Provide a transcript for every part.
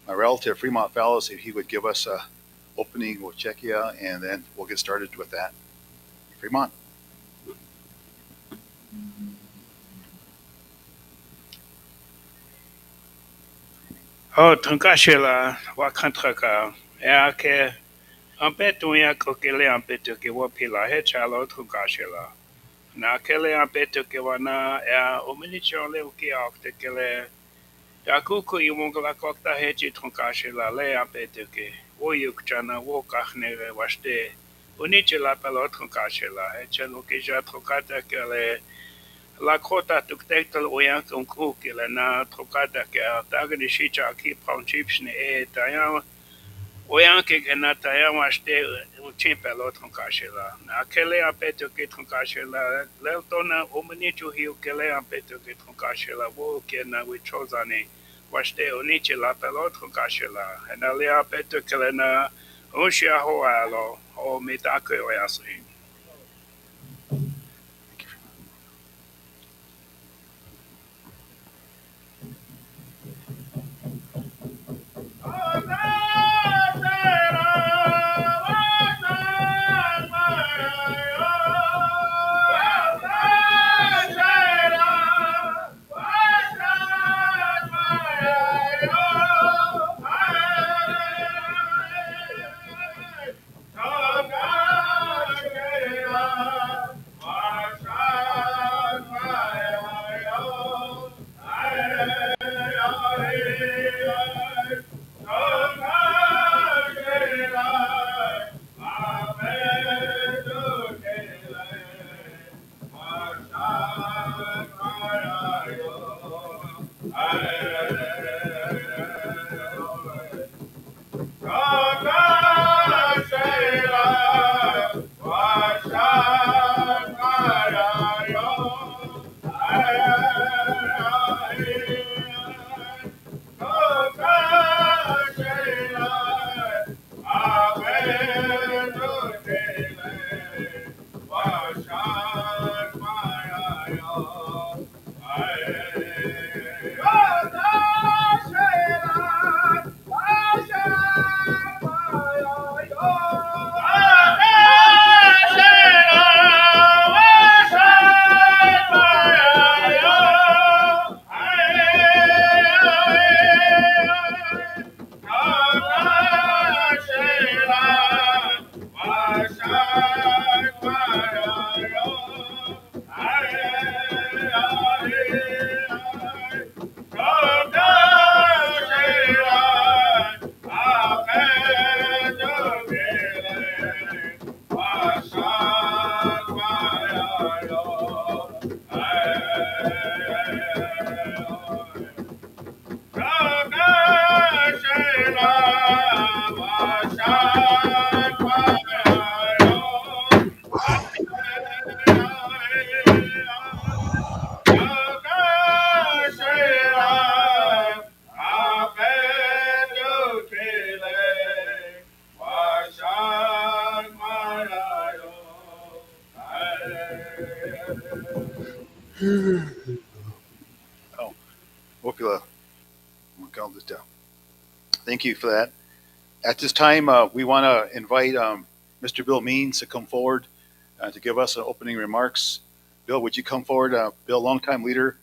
my relative Fremont Fallows if he would give us a opening with Czechia, and then we'll get started with that. Fremont. Oh, Tunkashila, Wakantraka, Eake, Ampetuya Kokele Ampetuki Wapila, Hechalo Tunkashila. Na kele ampetuki wana, Ominichole Uki Octekele, Yakuku Imungla Kokta Hechi Tunkashila, Le Ampetuki, Woyukchana, Wokachne, Waste, Unichila Pelot Tunkashila, Hechelukija Tukata Kele. La kota tuktektel oyank kukile na trokata ke tagani shicha ki ponchipsne tayan oyank ke na tayan waste uchimpe lo tronkashela na kele apeto ke tronkashela leltona omanichu hiu kele apeto ke tronkashela wo ke na wichozane waste onichi la pelo tronkashela na le apeto kele na onshia hoalo o mitake oyasi. Oh, Wokila. I'm gonna this down. Thank you for that. At this time, we want to invite Mr. Bill Means to come forward to give us opening remarks. Bill, would you come forward? Bill, longtime leader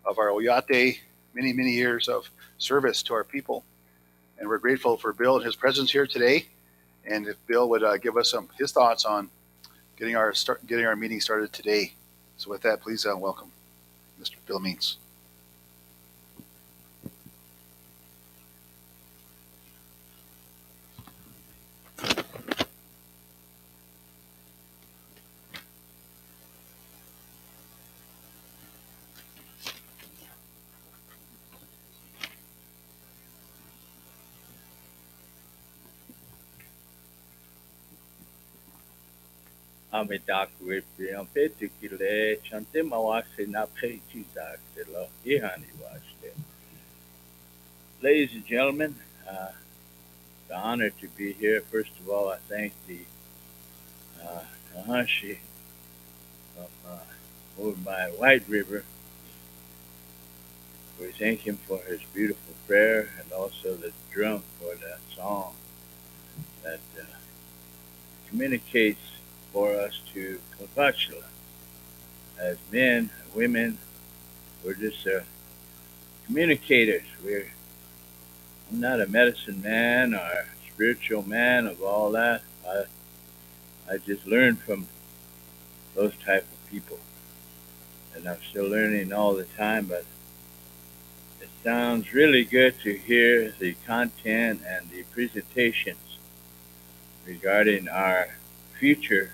of our Oyate, many years of service to our people. And we're grateful for Bill and his presence here today. And if Bill would give us his thoughts on getting our meeting started today. So with that, please welcome Mr. Bill Means. Amedak Ripi en particular chante mawase na prechi lo ihani washte. Ladies and gentlemen, the honor to be here. First of all, I thank the Nahashi of over by White River. We thank him for his beautiful prayer and also the drum communicates for us to Kakashila. As men, women, we're just communicators. I'm not a medicine man or a spiritual man of all that. I just learned from those type of people, and I'm still learning all the time. But it sounds really good to hear the content and the presentations regarding our future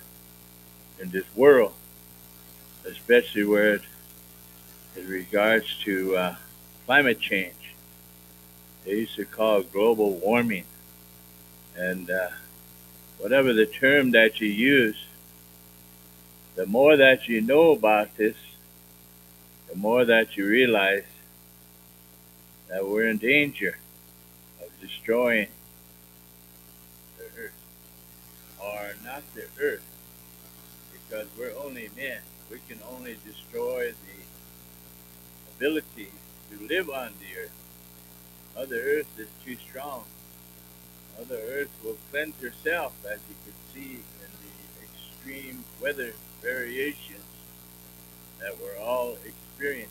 in this world, especially where it regards to climate change. They used to call it global warming, and whatever the term that you use, the more that you know about this, the more that you realize that we're in danger of destroying the earth, or not the earth, because we're only men. We can only destroy the ability to live on the earth. Mother Earth is too strong. Mother Earth will cleanse herself, as you can see in the extreme weather variations that we're all experiencing.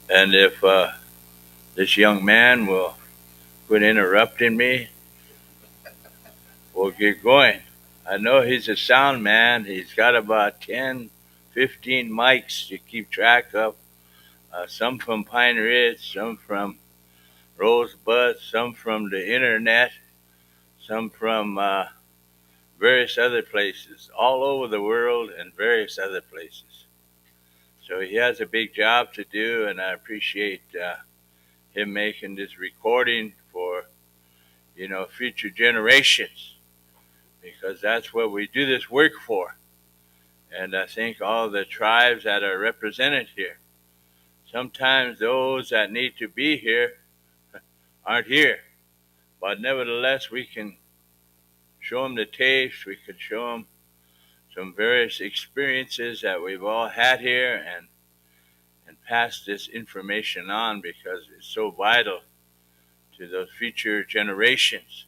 And if this young man will quit interrupting me, we'll get going. I know he's a sound man. He's got about 10, 15 mics to keep track of. Some from Pine Ridge, some from Rosebud, some from the internet, some from various other places, all over the world and various other places. So he has a big job to do, and I appreciate him making this recording for future generations, because that's what we do this work for. And I think all the tribes that are represented here, sometimes those that need to be here aren't here, but nevertheless we can show them the tapes. We could show them some various experiences that we've all had here, and pass this information on, because it's so vital to those future generations.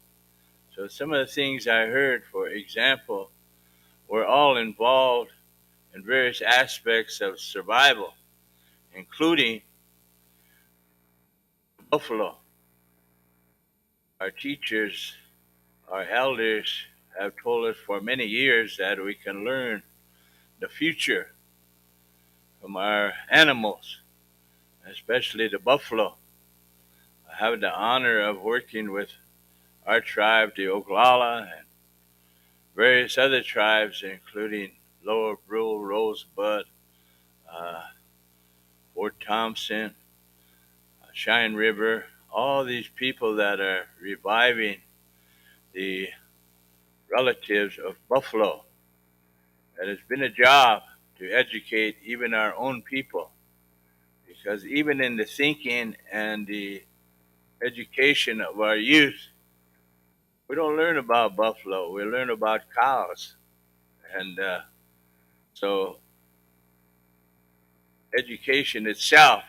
So some of the things I heard, for example, we're all involved in various aspects of survival, including buffalo. Our teachers, our elders have told us for many years that we can learn the future from our animals, especially the buffalo. I have the honor of working with our tribe, the Oglala, and various other tribes, including Lower Brule, Rosebud, uh, Fort Thompson, Cheyenne River, all these people that are reviving the relatives of buffalo. And it's been a job to educate even our own people, because even in the thinking and the education of our youth, we don't learn about buffalo. We learn about cows. And so education itself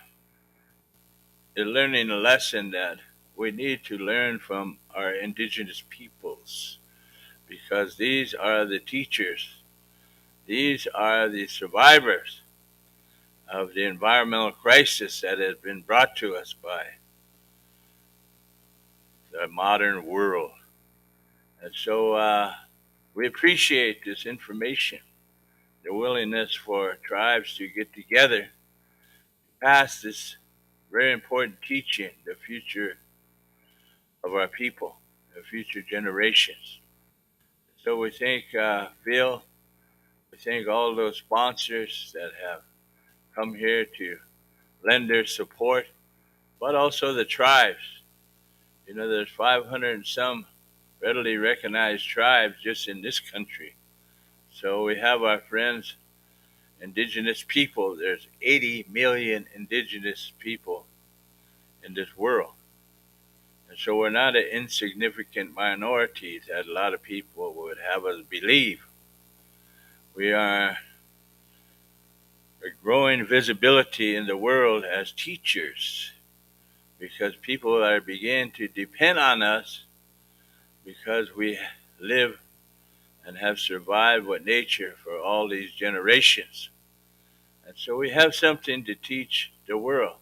is learning a lesson that we need to learn from our indigenous peoples, because these are the teachers. These are the survivors of the environmental crisis that has been brought to us by the modern world. And so we appreciate this information, the willingness for tribes to get together, pass this very important teaching, the future of our people, the future generations. So we thank Phil, we thank all those sponsors that have come here to lend their support, but also the tribes. There's 500 and some readily recognized tribes just in this country. So we have our friends, indigenous people. There's 80 million indigenous people in this world. And so we're not an insignificant minority that a lot of people would have us believe. We are a growing visibility in the world as teachers, because people are beginning to depend on us, because we live and have survived with nature for all these generations. And so we have something to teach the world.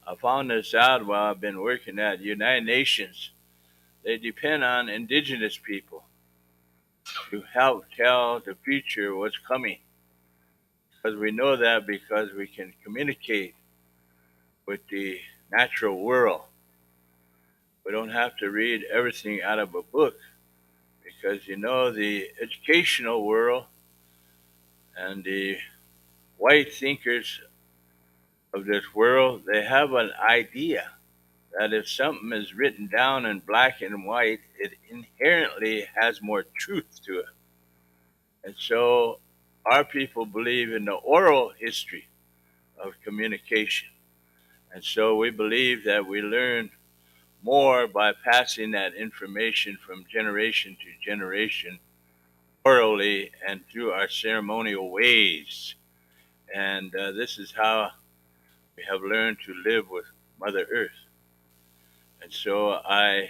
I found this out while I've been working at United Nations. They depend on indigenous people to help tell the future what's coming. Because we know that because we can communicate with the natural world. We don't have to read everything out of a book because the educational world and the white thinkers of this world, they have an idea that if something is written down in black and white, it inherently has more truth to it. And so our people believe in the oral history of communication. And so we believe that we learn more by passing that information from generation to generation orally and through our ceremonial ways. And this is how we have learned to live with Mother Earth. And so I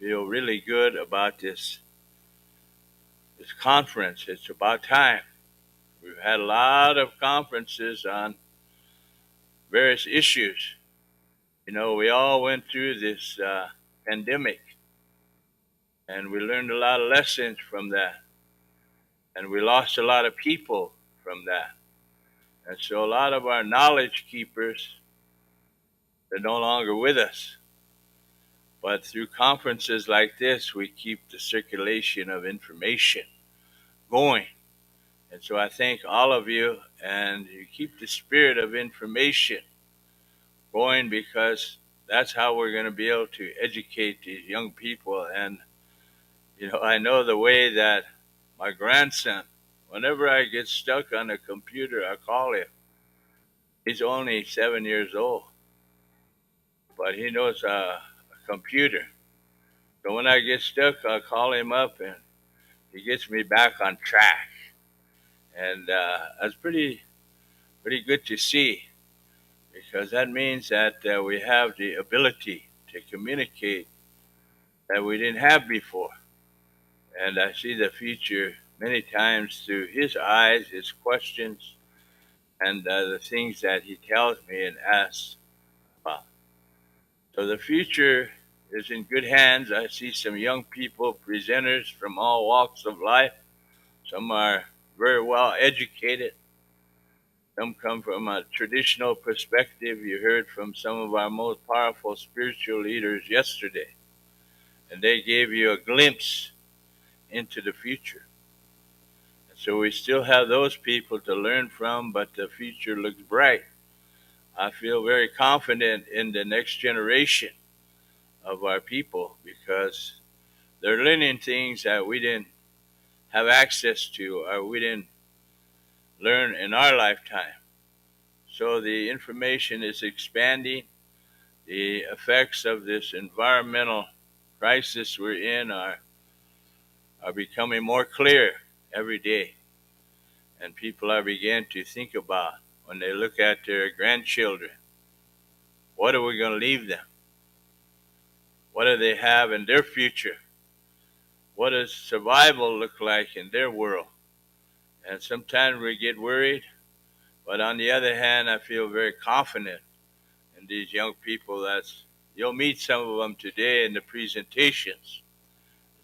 feel really good about this conference. It's about time. We've had a lot of conferences on various issues. We all went through this pandemic, and we learned a lot of lessons from that, and we lost a lot of people from that. And so a lot of our knowledge keepers are no longer with us. But through conferences like this, we keep the circulation of information going. And so I thank all of you, and you keep the spirit of information going because that's how we're going to be able to educate these young people. And, I know the way that my grandson, whenever I get stuck on a computer, I call him. He's only 7 years old, but he knows a computer. So when I get stuck, I call him up and he gets me back on track. And that's pretty good to see because that means that we have the ability to communicate that we didn't have before. And I see the future many times through his eyes, his questions, and the things that he tells me and asks about. So the future is in good hands. I see some young people, presenters from all walks of life. Some are very well educated. Some come from a traditional perspective. You heard from some of our most powerful spiritual leaders yesterday, and they gave you a glimpse into the future. And so we still have those people to learn from, but the future looks bright. I feel very confident in the next generation of our people because they're learning things that we didn't have access to or we didn't learn in our lifetime. So the information is expanding. The effects of this environmental crisis we're in are becoming more clear every day. And people are beginning to think about when they look at their grandchildren, what are we going to leave them? What do they have in their future? What does survival look like in their world? And sometimes we get worried, but on the other hand, I feel very confident in these young people. You'll meet some of them today in the presentations.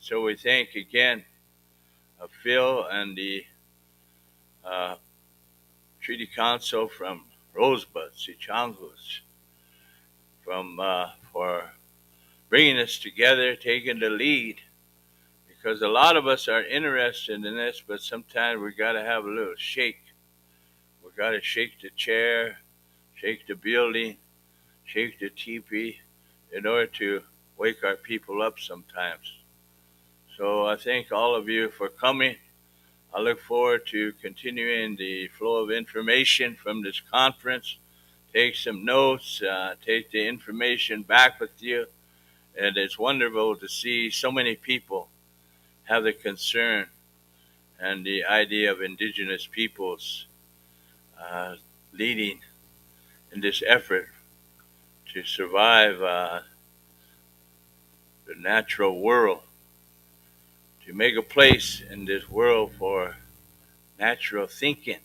So we thank again Phil and the uh, Treaty Council from Rosebud, Sichangus, for bringing us together, taking the lead, because a lot of us are interested in this, but sometimes we got to have a little shake. We got to shake the chair, shake the building, shake the teepee in order to wake our people up sometimes. So I thank all of you for coming. I look forward to continuing the flow of information from this conference. Take some notes, take the information back with you. And it's wonderful to see so many people have the concern and the idea of indigenous peoples uh, leading in this effort to survive the natural world, to make a place in this world for natural thinking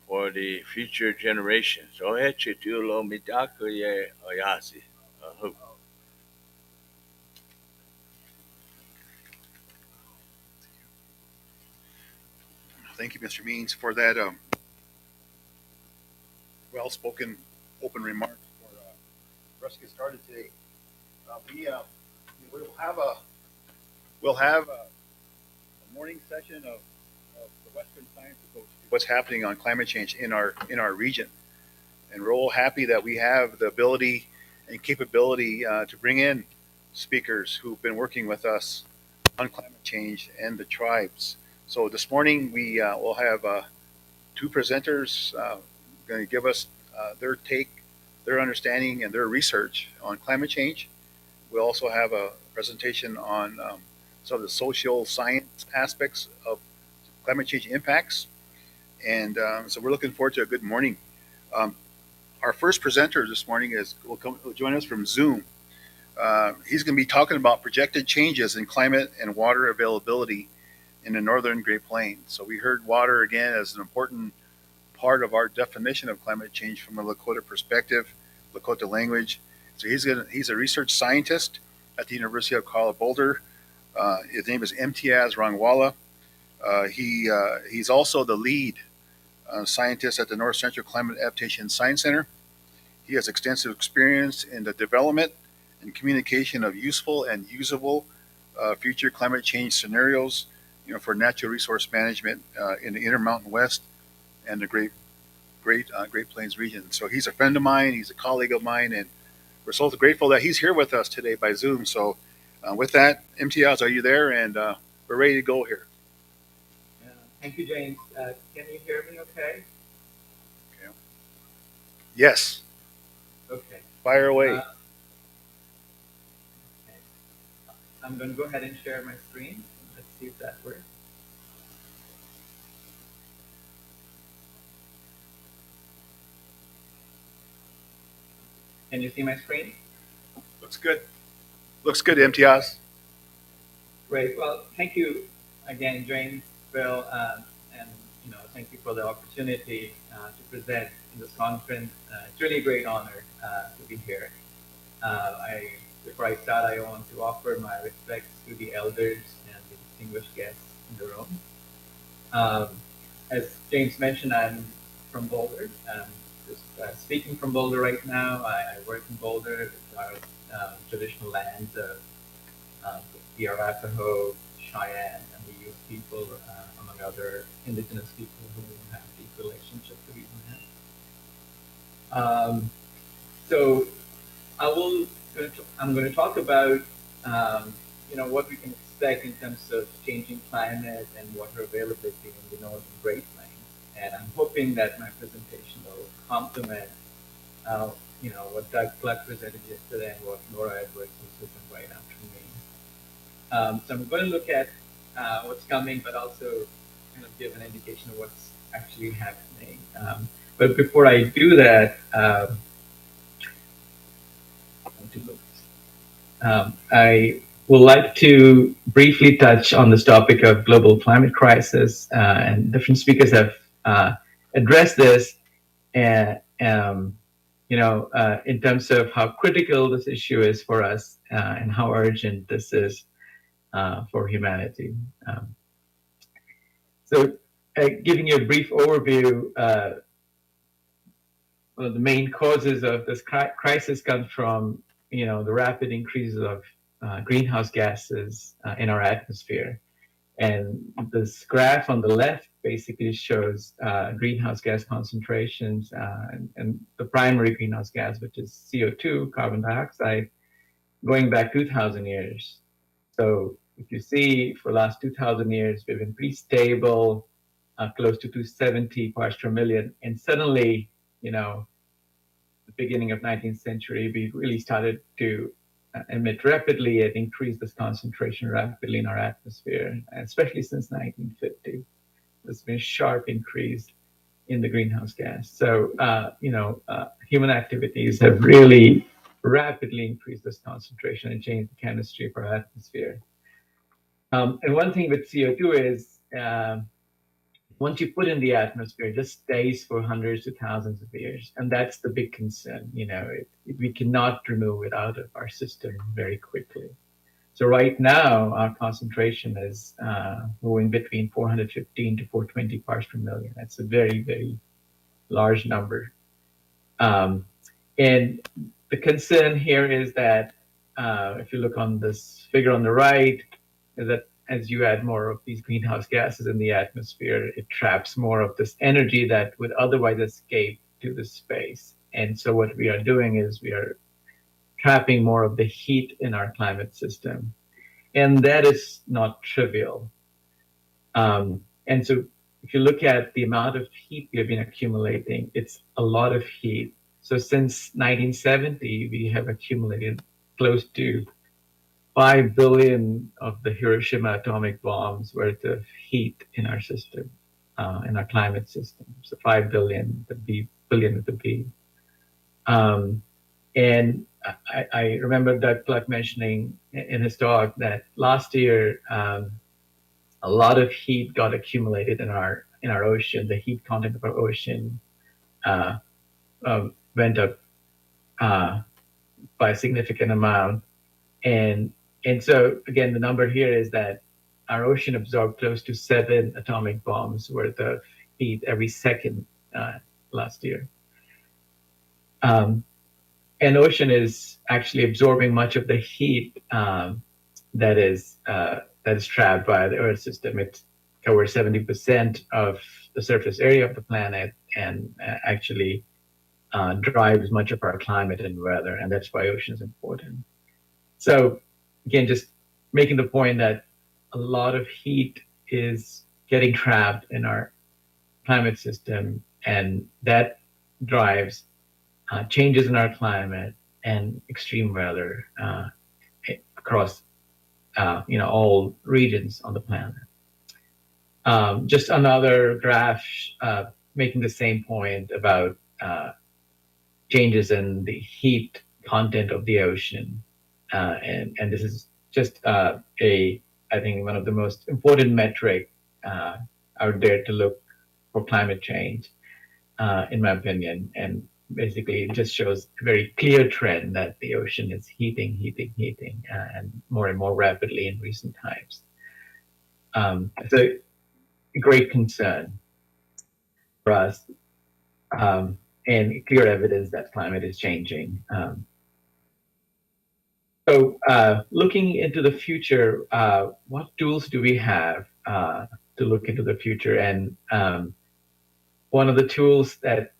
for the future generations. Oheche tulo mitako ye oyasi. Ahu. Thank you, Mr. Means, for that well-spoken open remark for us to get started today. We we'll have a morning session of the Western Science approach to what's happening on climate change in our region, and we're all happy that we have the ability and capability to bring in speakers who've been working with us on climate change and the tribes. So this morning we will have two presenters going to give us their take, their understanding, and their research on climate change. We'll also have a presentation on some of the social science aspects of climate change impacts. And so we're looking forward to a good morning. Um, our first presenter this morning will join us from Zoom. He's going to be talking about projected changes in climate and water availability in the northern Great Plains. So we heard water again as an important part of our definition of climate change from a Lakota perspective, Lakota language. So he's a research scientist at the University of Colorado Boulder. His name is Imtiaz Rangwala. He's also the lead scientist at the North Central Climate Adaptation Science Center. He has extensive experience in the development and communication of useful and usable future climate change scenarios, for natural resource management in the Intermountain West and the Great Plains region. So he's a friend of mine. He's a colleague of mine, and we're so grateful that he's here with us today by Zoom. So with that, MTIs, are you there? And we're ready to go here. Thank you, James. Can you hear me okay? Okay. Yes. Okay. Fire away. Okay. I'm going to go ahead and share my screen. Let's see if that works. Can you see my screen? Looks good. Looks good, MTIs. Great. Well, thank you again, James, Bill, and thank you for the opportunity to present in this conference. It's really a great honor to be here. Before I start, I want to offer my respects to the elders and the distinguished guests in the room. As James mentioned, I'm from Boulder. Just speaking from Boulder right now. I work in Boulder, our traditional lands of the Arapaho, Cheyenne, and the Ute people, among other indigenous people who have deep relationships with these lands. So I'm going to talk about what we can expect in terms of changing climate and water availability in the northern Great Plains, and I'm hoping that my presentation will complement what Doug Clark presented yesterday and what Laura Edwards was presenting right after me. So I'm going to look at what's coming, but also kind of give an indication of what's actually happening. But before I do that, I would like to briefly touch on this topic of global climate crisis, and different speakers have addressed this, and in terms of how critical this issue is for us and how urgent this is for humanity. So, giving you a brief overview, one of the main causes of this crisis comes from the rapid increases of greenhouse gases in our atmosphere. And this graph on the left basically shows greenhouse gas concentrations and the primary greenhouse gas, which is CO2, carbon dioxide, going back 2,000 years. So if you see for the last 2,000 years, we've been pretty stable, close to 270 parts per million. And suddenly, the beginning of 19th century, we really started to emit rapidly and increase this concentration rapidly in our atmosphere, especially since 1950. There's been a sharp increase in the greenhouse gas. So, human activities have really rapidly increased this concentration and changed the chemistry of our atmosphere. And one thing with CO2 is once you put in the atmosphere, it just stays for hundreds to thousands of years, and that's the big concern. We cannot remove it out of our system very quickly. So right now, our concentration is moving between 415 to 420 parts per million. That's a very, very large number. Um, and the concern here is that if you look on this figure on the right, is that as you add more of these greenhouse gases in the atmosphere, it traps more of this energy that would otherwise escape to the space. And so what we are doing is we are trapping more of the heat in our climate system. And that is not trivial. And so if you look at the amount of heat we have been accumulating, it's a lot of heat. So since 1970, we have accumulated close to 5 billion of the Hiroshima atomic bombs worth of heat in our system, in our climate system. So 5 billion, the B, billion with the B. And I remember Doug Clark mentioning in his talk that last year, a lot of heat got accumulated in our ocean. The heat content of our ocean uh, went up by a significant amount, and so again, the number here is that our ocean absorbed close to 7 atomic bombs worth of heat every second last year. And ocean is actually absorbing much of the heat that is trapped by the Earth system. It covers 70% of the surface area of the planet, and actually drives much of our climate and weather, and that's why ocean is important. So again, just making the point that a lot of heat is getting trapped in our climate system, and that drives changes in our climate and extreme weather across all regions on the planet. Just another graph making the same point about changes in the heat content of the ocean, and this is just I think one of the most important metric out there to look for climate change, in my opinion. And basically, it just shows a very clear trend that the ocean is heating, and more rapidly in recent times. It's a great concern for us, and clear evidence that climate is changing. So, looking into the future, what tools do we have to look into the future? And one of the tools that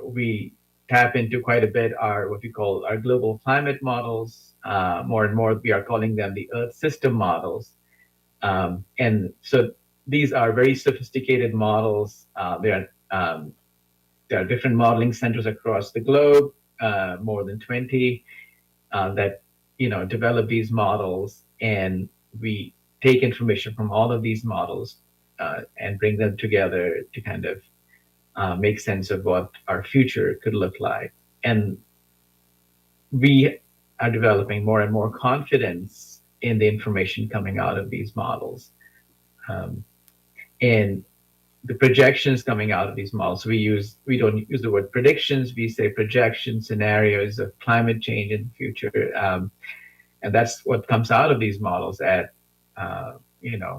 we tap into quite a bit are what we call our global climate models. More and more, we are calling them the Earth system models. And so these are very sophisticated models. There are different modeling centers across the globe, more than 20, that develop these models, and we take information from all of these models and bring them together to kind of make sense of what our future could look like. And we are developing more and more confidence in the information coming out of these models. And the projections coming out of these models, we don't use the word predictions, we say projection scenarios of climate change in the future. And that's what comes out of these models at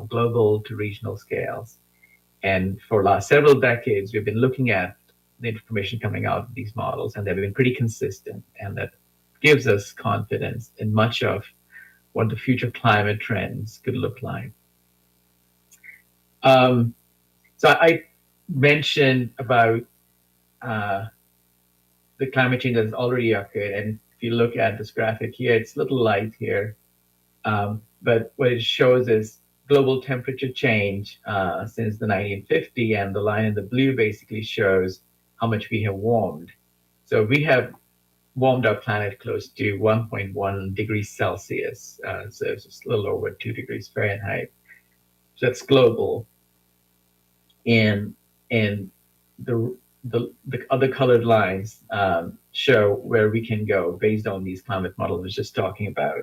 global to regional scales. And for the last several decades, we've been looking at the information coming out of these models, and they've been pretty consistent, and that gives us confidence in much of what the future climate trends could look like. So I mentioned about the climate change that has already occurred, and if you look at this graphic here, it's a little light here, but what it shows is global temperature change since the 1950, and the line in the blue basically shows how much we have warmed. So we have warmed our planet close to 1.1 degrees Celsius, so it's just a little over 2 degrees Fahrenheit. So that's global. And the other colored lines show where we can go based on these climate models I was just talking about.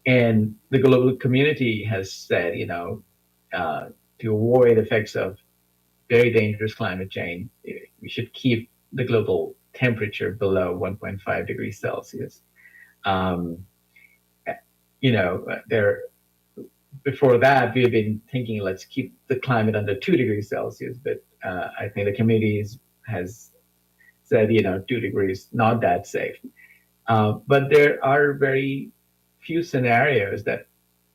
And the global community has said, uh, to avoid effects of very dangerous climate change, we should keep the global temperature below 1.5 degrees Celsius. Um, there before that we've been thinking let's keep the climate under 2 degrees Celsius, but I think the community has said 2 degrees not that safe. But there are very few scenarios that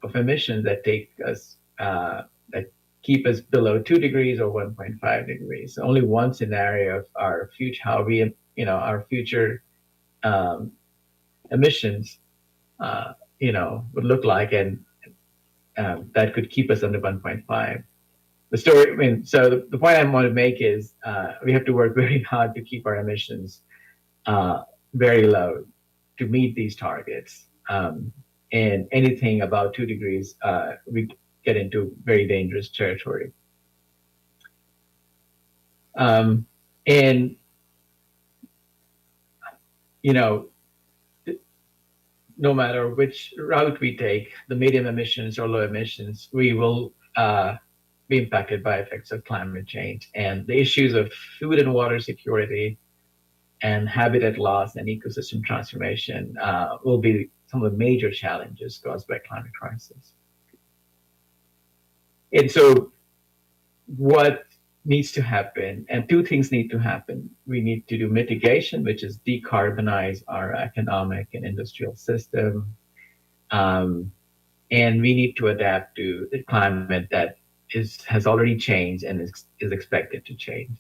of emissions that take us that keep us below 2 degrees or 1.5 degrees. Only one scenario of our future, how we, our future um, emissions, would look like, and that could keep us under 1.5. The story, I mean, so the point I want to make is we have to work very hard to keep our emissions uh, very low to meet these targets. And anything about 2 degrees, we get into very dangerous territory. Um, and, you know, no matter which route we take, the medium emissions or low emissions, we will be impacted by effects of climate change. And the issues of food and water security and habitat loss and ecosystem transformation will be some of the major challenges caused by climate crisis. And so what needs to happen, and two things need to happen. We need to do mitigation, which is decarbonize our economic and industrial system. Um, and we need to adapt to the climate that has already changed and is expected to change.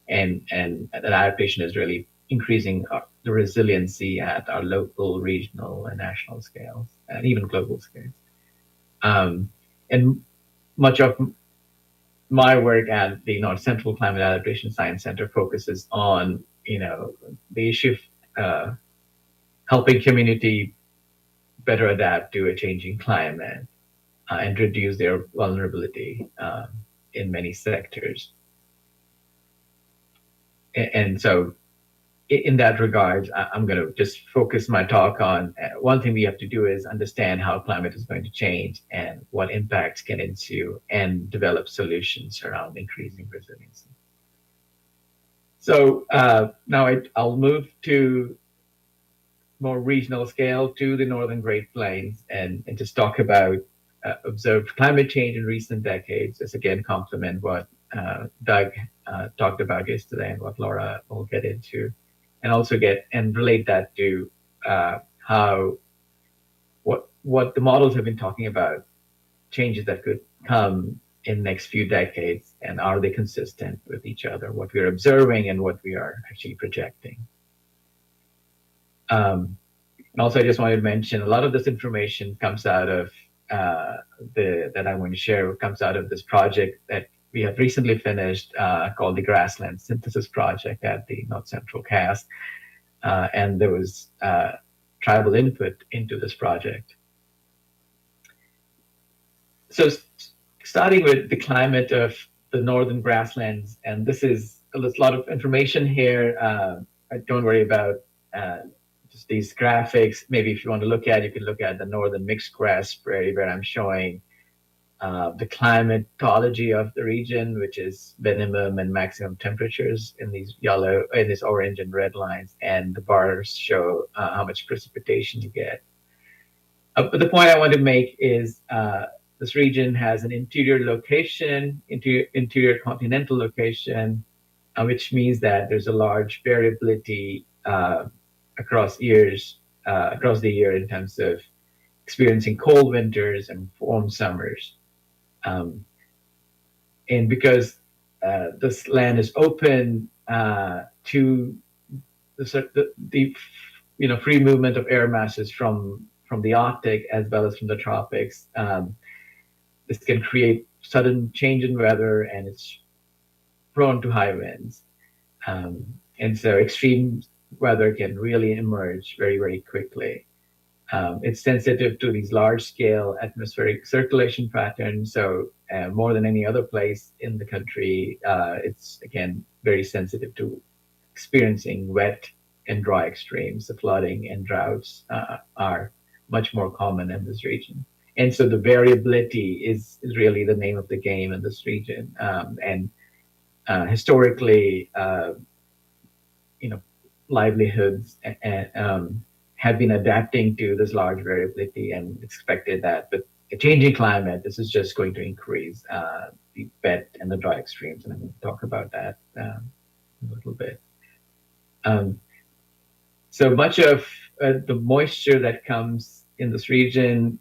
And that adaptation is really increasing the resiliency at our local, regional, and national scales, and even global scales. And much of my work at the North Central Climate Adaptation Science Center focuses on, the issue of helping community better adapt to a changing climate and reduce their vulnerability in many sectors. And so in that regard, I'm going to just focus my talk on one thing we have to do is understand how climate is going to change and what impacts can ensue and develop solutions around increasing resiliency. So now I'll move to more regional scale to the Northern Great Plains and just talk about observed climate change in recent decades. This again complement what Doug talked about yesterday and what Laura will get into, and also relate that to how what the models have been talking about, changes that could come in next few decades, and are they consistent with each other, what we're observing and what we are actually projecting. And also, I just wanted to mention a lot of this information comes out of that I want to share comes out of this project that we have recently finished called the Grassland Synthesis Project at the North Central CAS. And there was tribal input into this project. So starting with the climate of the northern grasslands, and this is a lot of information here. Don't worry about just these graphics. Maybe if you want to look at it, you can look at the northern mixed grass prairie where I'm showing the climatology of the region, which is minimum and maximum temperatures in these orange and red lines, and the bars show how much precipitation you get. But the point I want to make is this region has an interior location, interior continental location, which means that there's a large variability across the year in terms of experiencing cold winters and warm summers. And because this land is open to the free movement of air masses from the Arctic as well as from the tropics, this can create sudden change in weather, and it's prone to high winds. And so extreme weather can really emerge very, very quickly. It's sensitive to these large-scale atmospheric circulation patterns. So more than any other place in the country, it's, again, very sensitive to experiencing wet and dry extremes. The flooding and droughts are much more common in this region. And so the variability is really the name of the game in this region. And historically, you know, livelihoods have been adapting to this large variability and expected that with a changing climate, this is just going to increase the wet and the dry extremes. And I'm going to talk about that a little bit. Um, so much of the moisture that comes in this region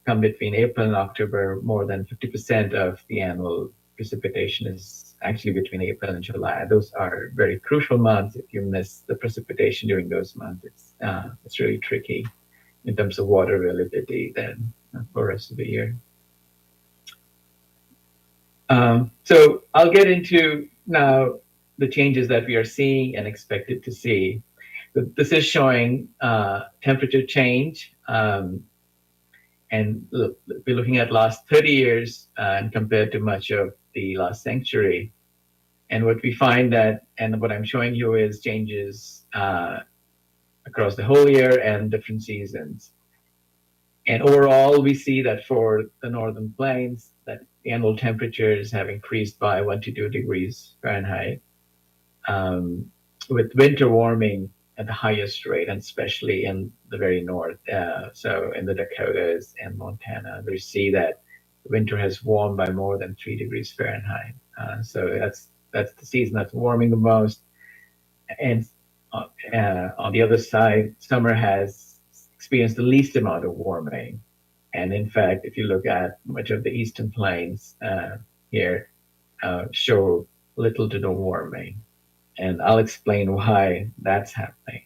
come between April and October. More than 50% of the annual precipitation is actually between April and July. Those are very crucial months. If you miss the precipitation during those months, it's really tricky in terms of water availability then for the rest of the year. So I'll get into now the changes that we are seeing and expected to see. This is showing temperature change, and we're looking at last 30 years and compared to much of the last century. And what we find that, and what I'm showing you is changes across the whole year and different seasons. And overall, we see that for the northern plains, that the annual temperatures have increased by 1 to 2 degrees Fahrenheit, with winter warming at the highest rate, and especially in the very north. So in the Dakotas and Montana, we see that winter has warmed by more than 3 degrees Fahrenheit. So that's the season that's warming the most. And on the other side, summer has experienced the least amount of warming. And in fact, if you look at much of the eastern plains here, show little to no warming. And I'll explain why that's happening.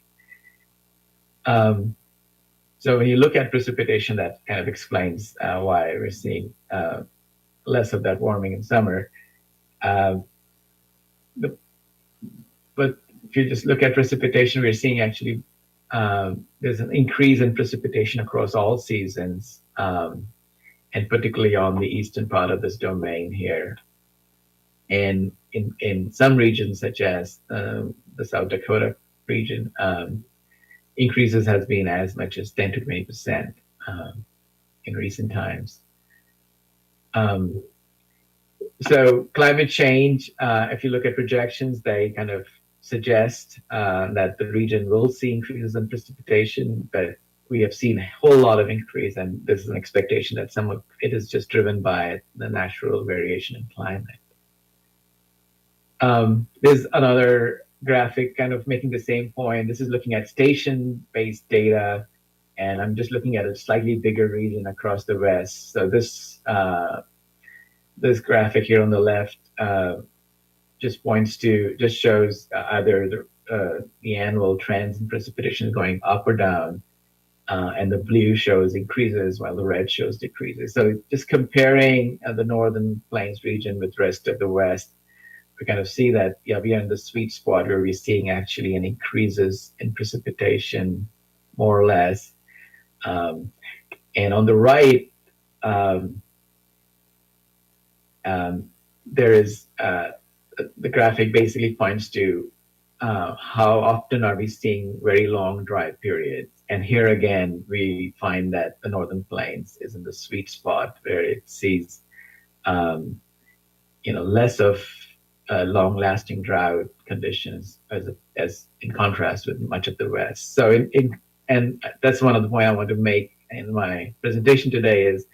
So when you look at precipitation, that kind of explains why we're seeing less of that warming in summer. But if you just look at precipitation, we're seeing actually there's an increase in precipitation across all seasons, and particularly on the eastern part of this domain here. And in some regions, such as the South Dakota region, increases has been as much as 10 to 20% in recent times. So climate change, if you look at projections, they kind of suggest that the region will see increases in precipitation, but we have seen a whole lot of increase, and this is an expectation that some of it is just driven by the natural variation in climate. There's another graphic kind of making the same point. This is looking at station-based data, and I'm just looking at a slightly bigger region across the West. So this graphic here on the left just shows either the annual trends in precipitation going up or down, and the blue shows increases while the red shows decreases. So just comparing the northern plains region with the rest of the West, we kind of see that we are in the sweet spot where we're seeing actually an increases in precipitation, more or less. And on the right, there is the graphic basically points to how often are we seeing very long dry periods. And here again, we find that the northern plains is in the sweet spot where it sees less of long-lasting drought conditions as in contrast with much of the West. So and that's one of the points I want to make in my presentation today is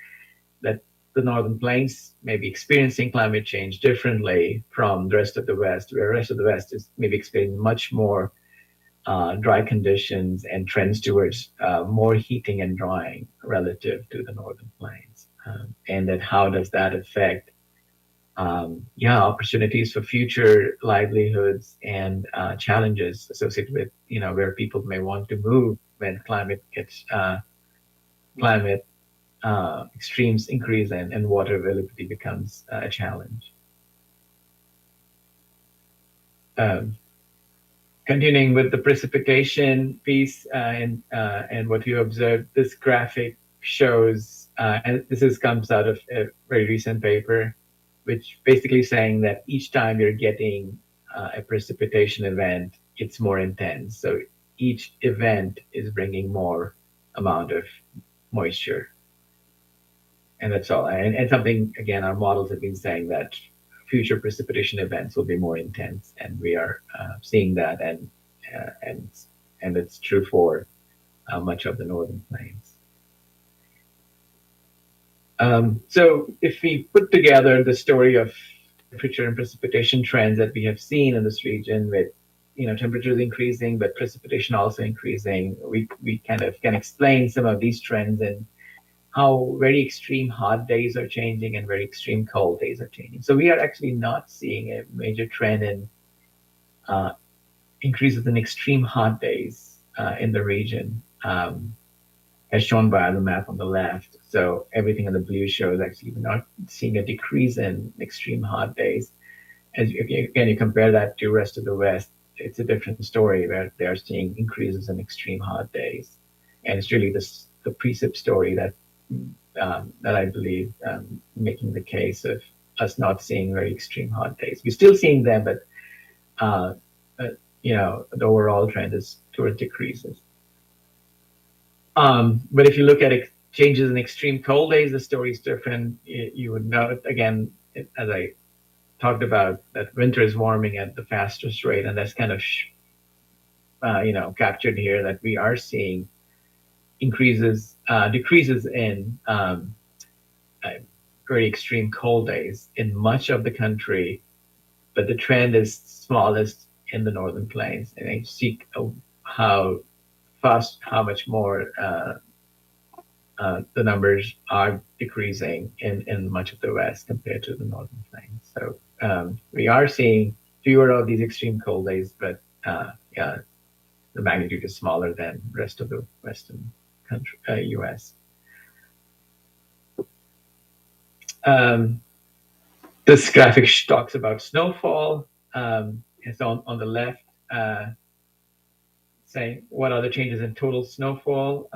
that the northern plains may be experiencing climate change differently from the rest of the West, where the rest of the West is maybe experiencing much more dry conditions and trends towards more heating and drying relative to the northern plains. And then how does that affect opportunities for future livelihoods and challenges associated with where people may want to move when climate extremes increase and water availability becomes a challenge. Continuing with the precipitation piece and what you observed, this graphic shows, and comes out of a very recent paper, which basically saying that each time you're getting a precipitation event, it's more intense. So each event is bringing more amount of moisture. And that's all. And something, again, our models have been saying that future precipitation events will be more intense, and we are seeing that, uh, and and it's true for much of the northern plains. So if we put together the story of temperature and precipitation trends that we have seen in this region, with temperatures increasing but precipitation also increasing, we kind of can explain some of these trends and how very extreme hot days are changing and very extreme cold days are changing. So we are actually not seeing a major trend in uh, increases in extreme hot days in the region, as shown by the map on the left. So everything in the blue shows actually we're not seeing a decrease in extreme hot days. As again, you compare that to the rest of the West, it's a different story where they are seeing increases in extreme hot days, and it's really the precip story that I believe making the case of us not seeing very extreme hot days. We're still seeing them, but uh, the overall trend is towards decreases. But if you look at changes in extreme cold days, the story is different. You would note again, as I talked about, that winter is warming at the fastest rate, and that's kind of captured here, that we are seeing decreases in uh, very extreme cold days in much of the country, but the trend is smallest in the northern plains. And I see how how much more the numbers are decreasing in much of the West compared to the northern plains. So we are seeing fewer of these extreme cold days, but yeah, the magnitude is smaller than the rest of the Western country, U.S. Um, this graphic talks about snowfall. It's on the left, saying what are the changes in total snowfall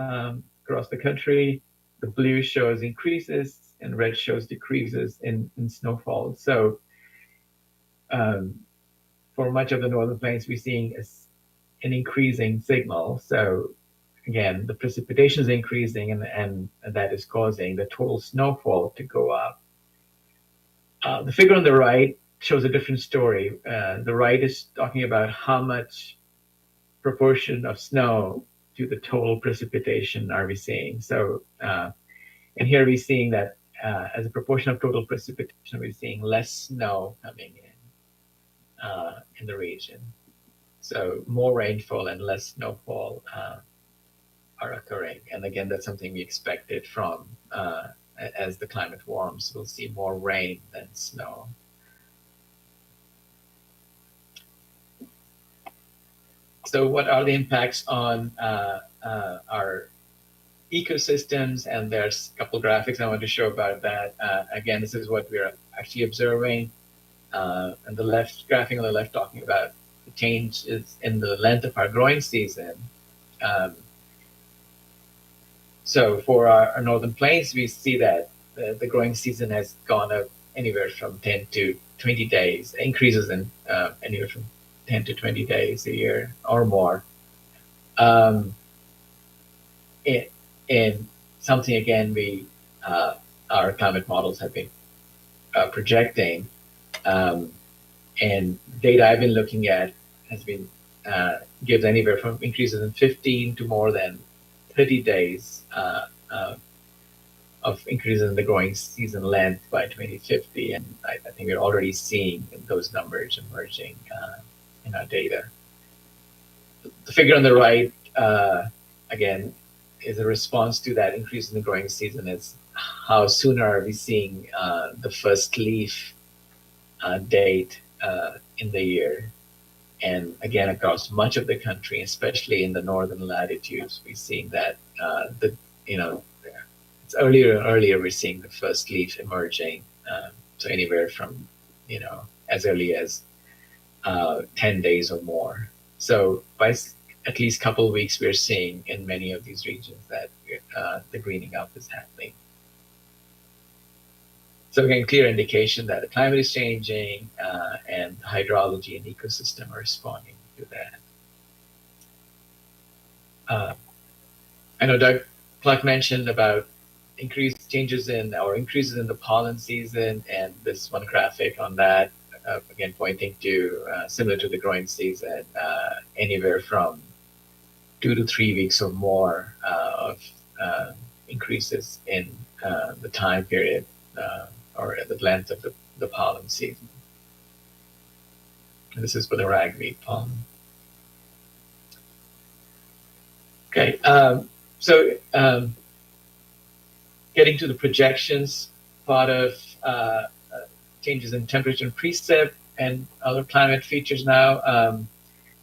across the country. The blue shows increases, and red shows decreases in snowfall. So um, for much of the northern plains, we're seeing an increasing signal. So again, the precipitation is increasing, and that is causing the total snowfall to go up. The figure on the right shows a different story. The right is talking about how much proportion of snow to the total precipitation are we seeing. So, and here we're seeing that as a proportion of total precipitation, we're seeing less snow coming in the region. So more rainfall and less snowfall are occurring. And again, that's something we expected from as the climate warms, we'll see more rain than snow. So what are the impacts on our ecosystems? And there's a couple graphics I want to show about that. Again, this is what we're actually observing. And the left graphic on the left talking about the changes in the length of our growing season. So for our northern plains, we see that the growing season has gone up anywhere from 10 to 20 days, increases in anywhere from 10 to 20 days a year or more. And something, again, our climate models have been projecting, and data I've been looking at has been gives anywhere from increases in 15 to more than 30 days of increases in the growing season length by 2050, and I think we're already seeing those numbers emerging in our data. The figure on the right, again, is a response to that increase in the growing season. Is how soon are we seeing the first leaf date in the year? And again, across much of the country, especially in the northern latitudes, we're seeing that it's earlier and earlier we're seeing the first leaf emerging. So anywhere from as early as 10 days or more. So by at least a couple of weeks, we're seeing in many of these regions that the greening up is happening. So again, clear indication that the climate is changing and hydrology and ecosystem are responding to that. I know Doug Clark mentioned about increased changes in or increases in the pollen season, and this one graphic on that, again pointing to similar to the growing season, anywhere from 2 to 3 weeks or more of increases in the time period or the length of the pollen season. And this is for the ragweed pollen. Okay, so getting to the projections part of changes in temperature and precip and other climate features now.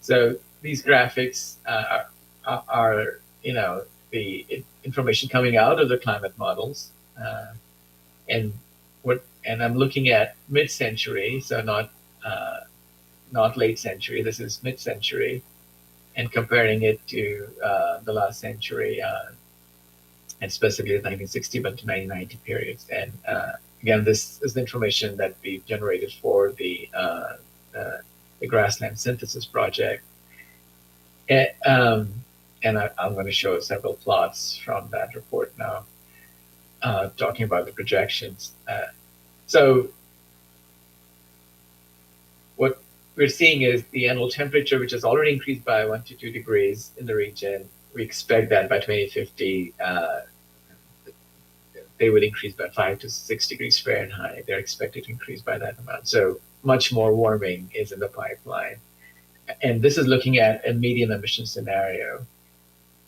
So these graphics are the information coming out of the climate models, and I'm looking at mid-century, so not late century. This is mid-century, and comparing it to the last century, and specifically the 1960 but to 1990 periods. And again, this is the information that we generated for the grassland synthesis project. And I'm going to show several plots from that report now, talking about the projections. So what we're seeing is the annual temperature, which has already increased by 1 to 2 degrees in the region. We expect that by 2050, they would increase by 5 to 6 degrees Fahrenheit. They're expected to increase by that amount. So much more warming is in the pipeline. And this is looking at a median emission scenario.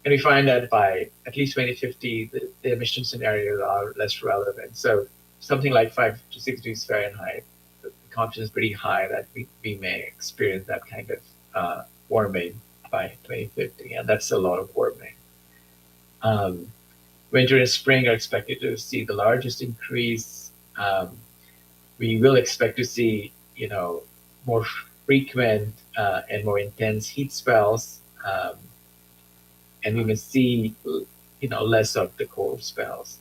And we find that by at least 2050, the emission scenarios are less relevant. So something like 5 to 6 degrees Fahrenheit, the confidence is pretty high that we may experience that kind of warming by 2050. And that's a lot of warming. Winter and spring are expected to see the largest increase. We will expect to see, more frequent and more intense heat spells, and we may see, less of the cold spells.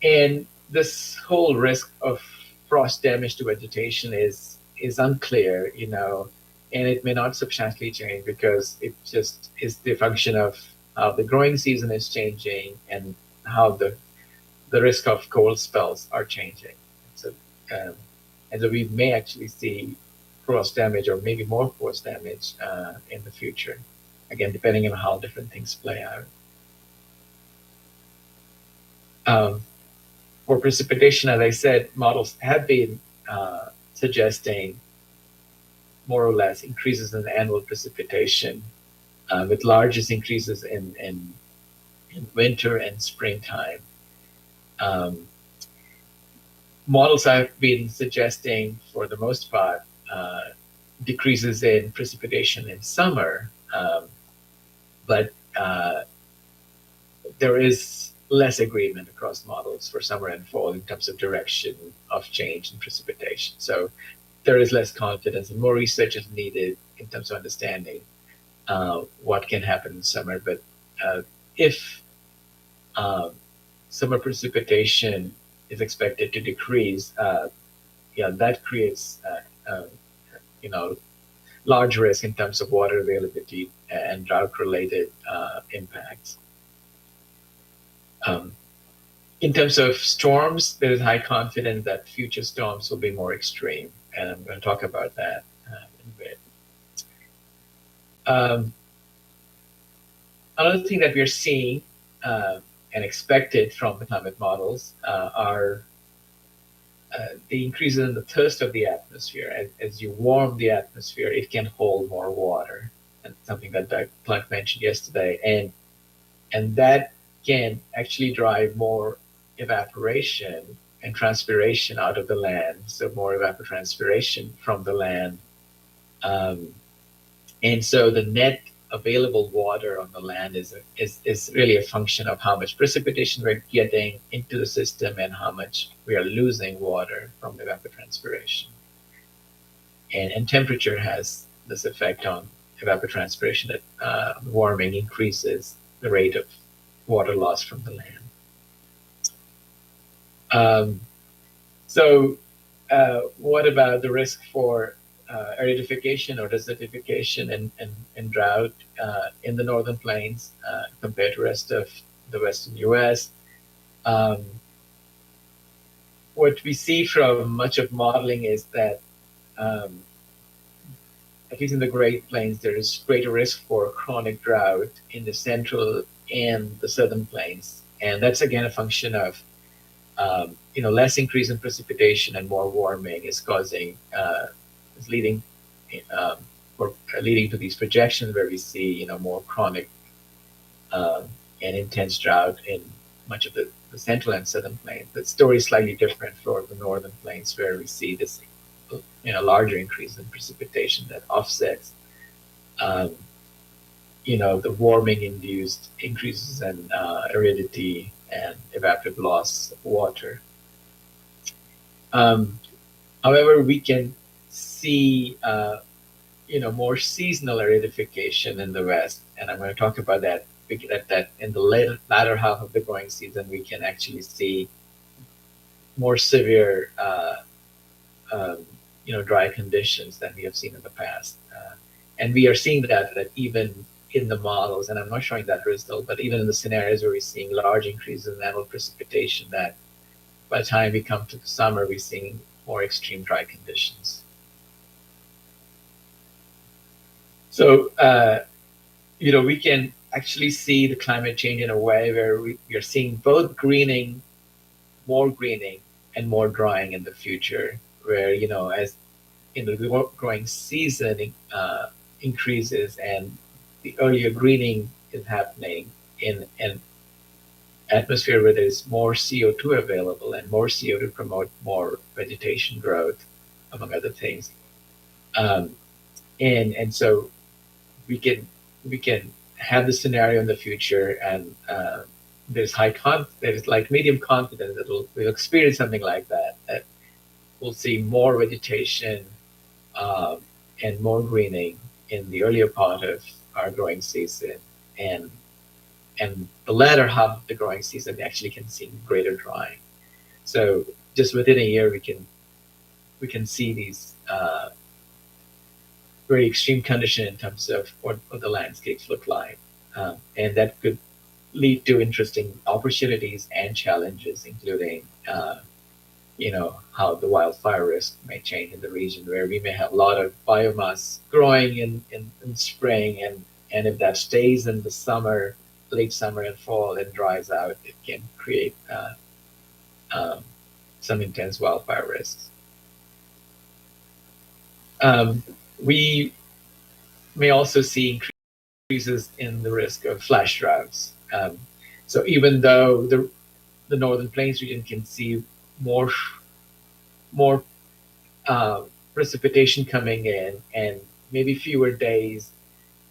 And this whole risk of frost damage to vegetation is unclear, and it may not substantially change because it just is the function of how the growing season is changing and how the risk of cold spells are changing. So, and so we may actually see frost damage or maybe more frost damage in the future, again, depending on how different things play out. For precipitation, as I said, models have been suggesting more or less increases in annual precipitation, with largest increases in winter and springtime. Models have been suggesting, for the most part, decreases in precipitation in summer, but there is less agreement across models for summer and fall in terms of direction of change in precipitation. So there is less confidence and more research is needed in terms of understanding what can happen in summer. But if summer precipitation is expected to decrease, that creates large risk in terms of water availability and drought-related impacts. In terms of storms, there is high confidence that future storms will be more extreme, and I'm going to talk about that in a bit. Another thing that we're seeing and expected from the climate models are the increases in the thirst of the atmosphere. As you warm the atmosphere, it can hold more water, and something that Doug Planck mentioned yesterday, and that can actually drive more evaporation and transpiration out of the land, so more evapotranspiration from the land. And so the net available water on the land is really a function of how much precipitation we're getting into the system and how much we are losing water from evapotranspiration. And temperature has this effect on evapotranspiration, that warming increases the rate of water loss from the land. So what about the risk for aridification or desertification and drought in the northern plains compared to the rest of the western U.S. Um, what we see from much of modeling is that um, at least in the Great Plains, there is greater risk for chronic drought in the central and the southern plains, and that's again a function of less increase in precipitation and more warming is causing is leading um, or leading to these projections where we see more chronic um, and intense drought in much of the central and southern plains. The story is slightly different for the northern plains where we see this larger increase in precipitation that offsets um, the warming induced increases in aridity and evaporative loss of water. Um, However, we can see more seasonal aridification in the west, and I'm going to talk about that. That in the latter half of the growing season, we can actually see more severe, dry conditions than we have seen in the past, and we are seeing that even in the models. And I'm not showing that result, but even in the scenarios where we're seeing large increases in annual precipitation, that by the time we come to the summer, we're seeing more extreme dry conditions. So, we can actually see the climate change in a way where we are seeing both more greening, and more drying in the future, where, as the growing season increases and the earlier greening is happening in an atmosphere where there's more CO2 available and more CO2 promote more vegetation growth, among other things. Um, and so we can have the scenario in the future, and there's like medium confidence that we'll experience something like that. That we'll see more vegetation um, and more greening in the earlier part of our growing season, and the latter half of the growing season we actually can see greater drying. So just within a year, we can see these very extreme condition in terms of what the landscapes look like. And that could lead to interesting opportunities and challenges, including, how the wildfire risk may change in the region, where we may have a lot of biomass growing in spring, and if that stays in the summer, late summer and fall, and dries out, it can create um, some intense wildfire risks. We may also see increases in the risk of flash droughts. So even though the northern plains region can see more uh, precipitation coming in, and maybe fewer days,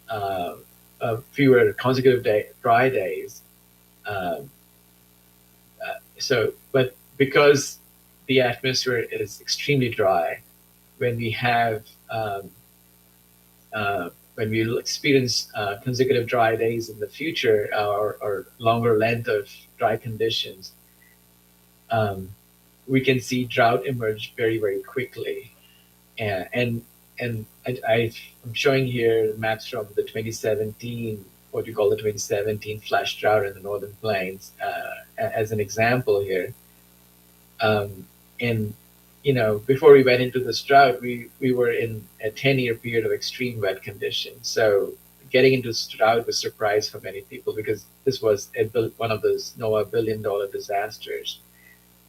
uh, fewer consecutive dry days. Um, but because the atmosphere is extremely dry, when we have when we experience consecutive dry days in the future, or longer length of dry conditions, um, we can see drought emerge very, very quickly. And I'm showing here maps from the 2017, what you call the 2017 flash drought in the northern plains, as an example here. Um, and before we went into this drought, we were in a 10-year period of extreme wet conditions. So getting into this drought was a surprise for many people, because this was one of those NOAA billion-dollar disasters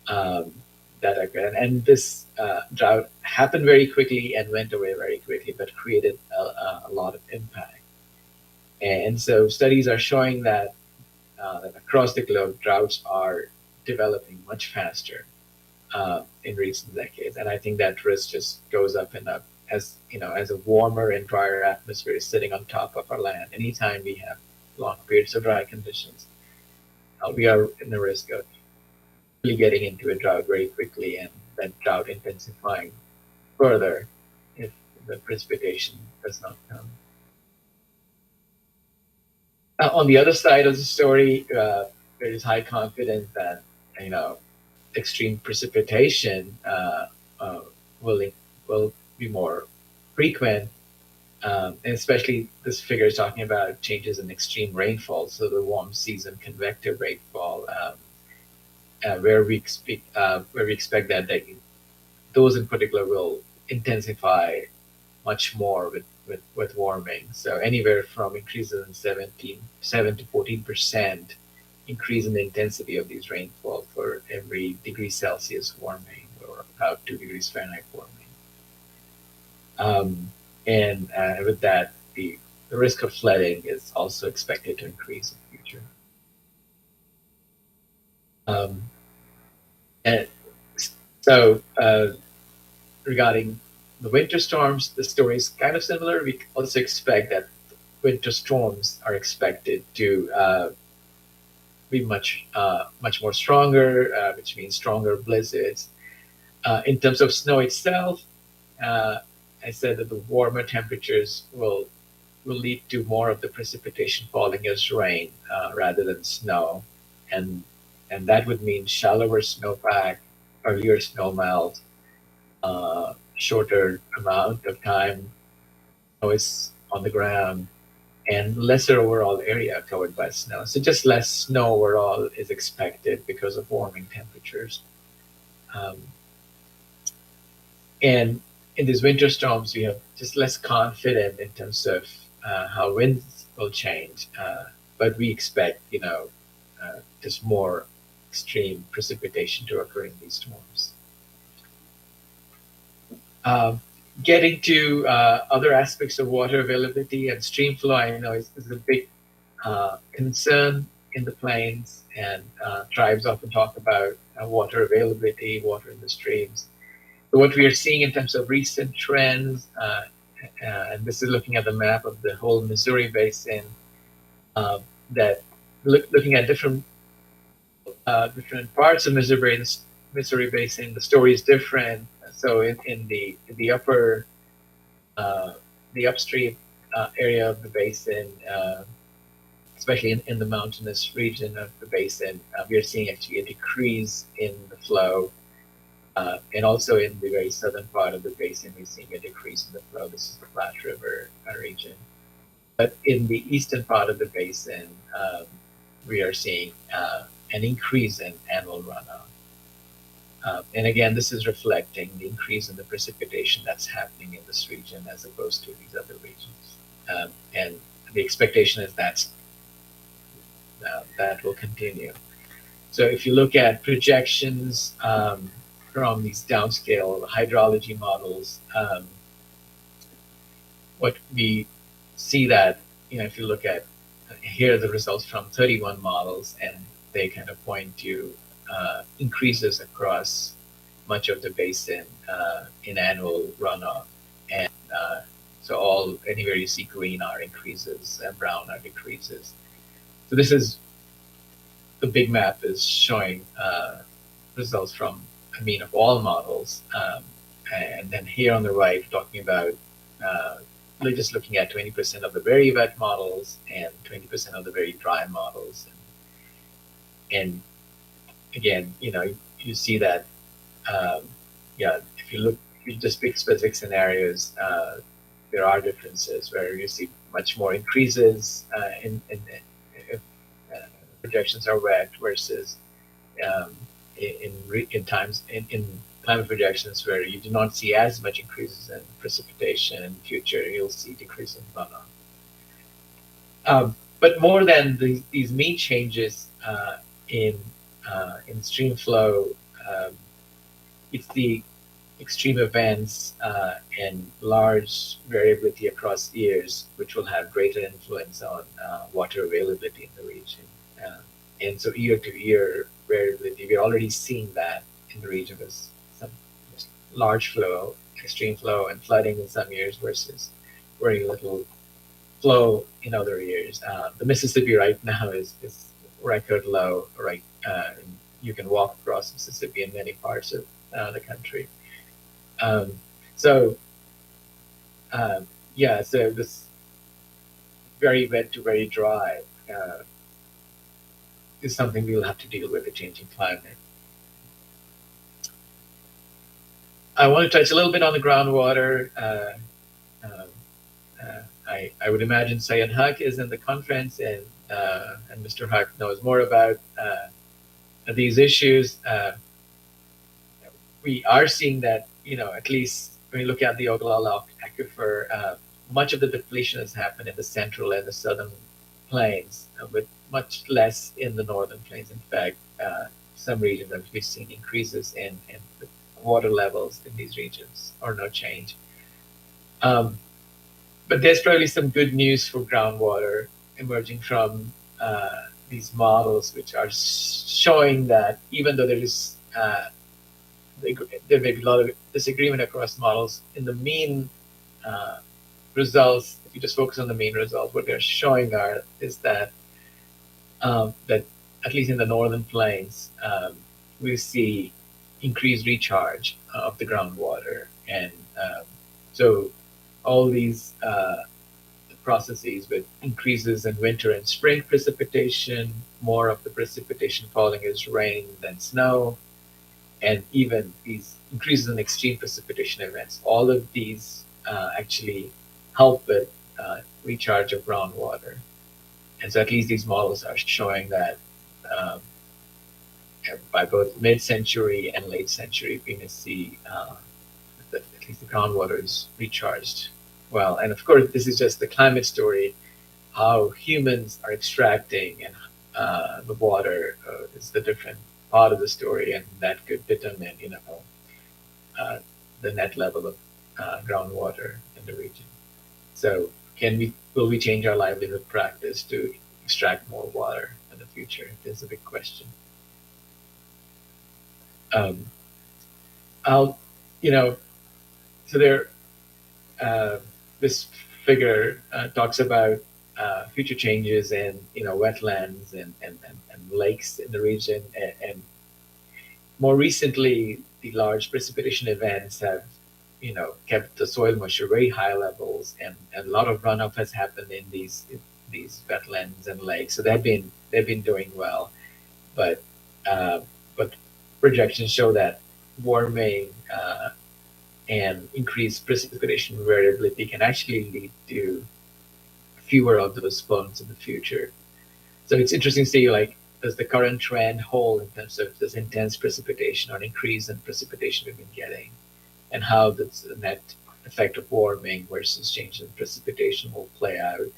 um, that occurred. And this drought happened very quickly and went away very quickly, but created a lot of impact. And so studies are showing that across the globe, droughts are developing much faster in recent decades. And I think that risk just goes up and up as a warmer and drier atmosphere is sitting on top of our land. Anytime we have long periods of dry conditions, we are in the risk of really getting into a drought very quickly, and that drought intensifying further if the precipitation does not come. On the other side of the story, there is high confidence that you know extreme precipitation uh, will will be more frequent, and especially this figure is talking about changes in extreme rainfall, so the warm season convective rainfall, where we expect that those in particular will intensify much more with warming. So anywhere from increases in 7 to 14% increase in the intensity of these rainfall for every degree Celsius warming, or about 2 degrees Fahrenheit warming. And with that, the risk of flooding is also expected to increase in the future. Um, and so regarding the winter storms, the story is kind of similar. We also expect that winter storms are expected to be much more stronger, which means stronger blizzards. In terms of snow itself, uh, I said that the warmer temperatures will lead to more of the precipitation falling as rain rather than snow, and and that would mean shallower snowpack, earlier snow melt, shorter amount of time snow is on the ground, and lesser overall area covered by snow. So just less snow overall is expected because of warming temperatures. Um, and in these winter storms, we have just less confident in terms of how winds will change. But we expect, just more extreme precipitation to occur in these storms. Um, Getting to other aspects of water availability and stream flow, I know is a big concern in the plains, and tribes often talk about water availability, water in the streams. So what we are seeing in terms of recent trends, and this is looking at the map of the whole Missouri Basin, uh, that looking at different parts of Missouri Basin, the story is different. So in the upper, uh, the upstream area of the basin, especially in the mountainous region of the basin, we are seeing actually a decrease in the flow. And also in the very southern part of the basin, we're seeing a decrease in the flow. This is the Platte River region. But in the eastern part of the basin, we are seeing an increase in annual runoff. And again, this is reflecting the increase in the precipitation that's happening in this region as opposed to these other regions. And the expectation is that will continue. So if you look at projections from these downscale hydrology models, what we see that, if you look at, here are the results from 31 models, and they kind of point to increases across much of the basin in annual runoff. And so anywhere you see green are increases, and brown are decreases. So this is, the big map is showing results from, of all models. And then here on the right, talking about we're just looking at 20% of the very wet models and 20% of the very dry models. And again, you see that, if you just pick specific scenarios, there are differences where you see much more increases if projections are wet versus um, in times in climate projections where you do not see as much increases in precipitation. In the future, you'll see decrease in runoff. But more than these mean changes in stream flow, um, it's the extreme events and large variability across years which will have greater influence on water availability in the region. And so year to year variability, we're already seeing that in the region with some large flow, extreme flow, and flooding in some years versus very little flow in other years. The Mississippi right now is record low, right? You can walk across Mississippi in many parts of the country. Um, so, yeah, so this very wet to very dry is something we'll have to deal with, the changing climate. I want to touch a little bit on the groundwater. I would imagine Sayed Haq is in the conference, and Mr. Haq knows more about these issues. We are seeing that, at least when you look at the Oglala aquifer, much of the depletion has happened in the central and the southern plains, with much less in the northern plains. In fact, some regions have we've seen increases in the water levels in these regions, or no change. Um, but there's probably some good news for groundwater emerging from these models, which are showing that even though there may be a lot of disagreement across models, in the mean uh, results, if you just focus on the mean results, what they're showing is that at least in the northern plains, we see increased recharge of the groundwater, and so all these processes with increases in winter and spring precipitation, more of the precipitation falling as rain than snow, and even these increases in extreme precipitation events. All of these actually help with recharge of groundwater. And so at least these models are showing that um, by both mid-century and late century, we may see that at least the groundwater is recharged well. And of course, this is just the climate story. How humans are extracting and the water is the different part of the story, and that could determine, uh, the net level of groundwater in the region. So, will we change our livelihood practice to extract more water in the future? There's a big question. Um, I'll, you know, so there, uh, this figure talks about future changes in, wetlands and lakes in the region, and more recently, the large precipitation events have, kept the soil moisture very high levels, and a lot of runoff has happened in these wetlands and lakes. So they've been doing well, but uh, but projections show that warming and increased precipitation variability can actually lead to fewer of those storms in the future. So it's interesting to see, like, does the current trend hold in terms of this intense precipitation or increase in precipitation we've been getting, and how the net effect of warming versus change in precipitation will play out.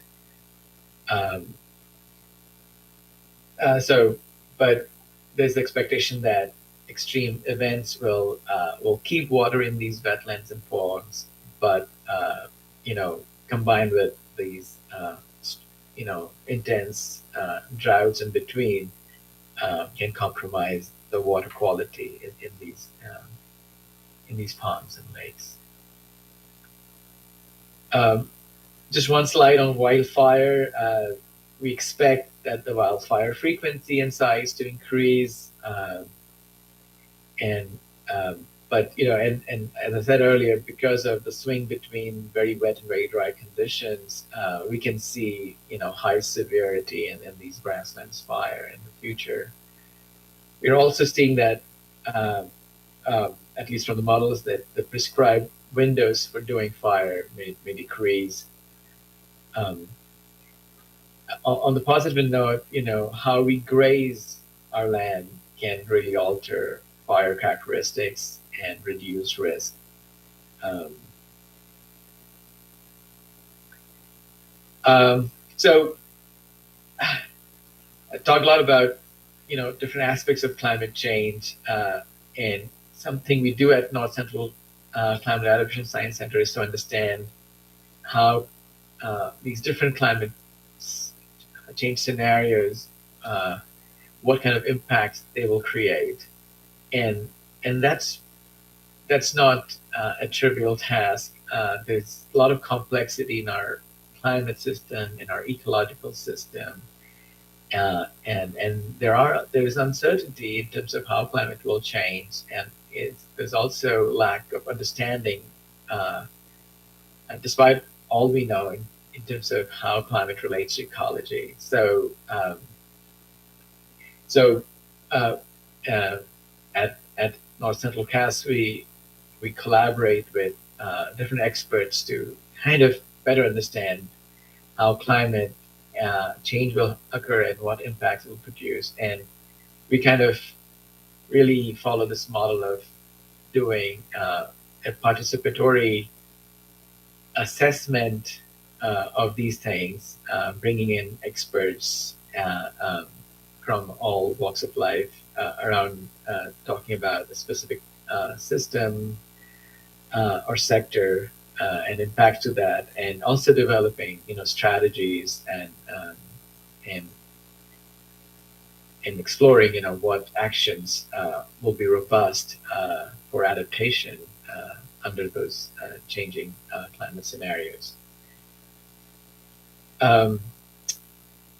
Um, so, but there's the expectation that extreme events will keep water in these wetlands and ponds, but combined with these intense droughts in between, can compromise the water quality in these ponds and lakes. Um, just one slide on wildfire. We expect that the wildfire frequency and size to increase, and but and as I said earlier, because of the swing between very wet and very dry conditions, we can see high severity in these grasslands fire in the future. We're also seeing that, at least from the models, that the prescribed windows for doing fire may decrease. Um, on the positive note, how we graze our land can really alter fire characteristics and reduce risk. Um, so I talked a lot about different aspects of climate change, and something we do at North Central Climate Adaptation Science Center is to understand how these different climate change scenarios, what kind of impacts they will create, and that's not a trivial task. There's a lot of complexity in our climate system, in our ecological system, and there's uncertainty in terms of how climate will change, and there's also lack of understanding, uh, despite all we know in terms of how climate relates to ecology. So uh, uh, at North Central CAS, we collaborate with different experts to kind of better understand how climate change will occur and what impacts it will produce. And we kind of really follow this model of doing a participatory assessment of these things, bringing in experts from all walks of life around talking about a specific system or sector and impact to that, and also developing strategies and and exploring what actions will be robust for adaptation under those changing climate scenarios. Um,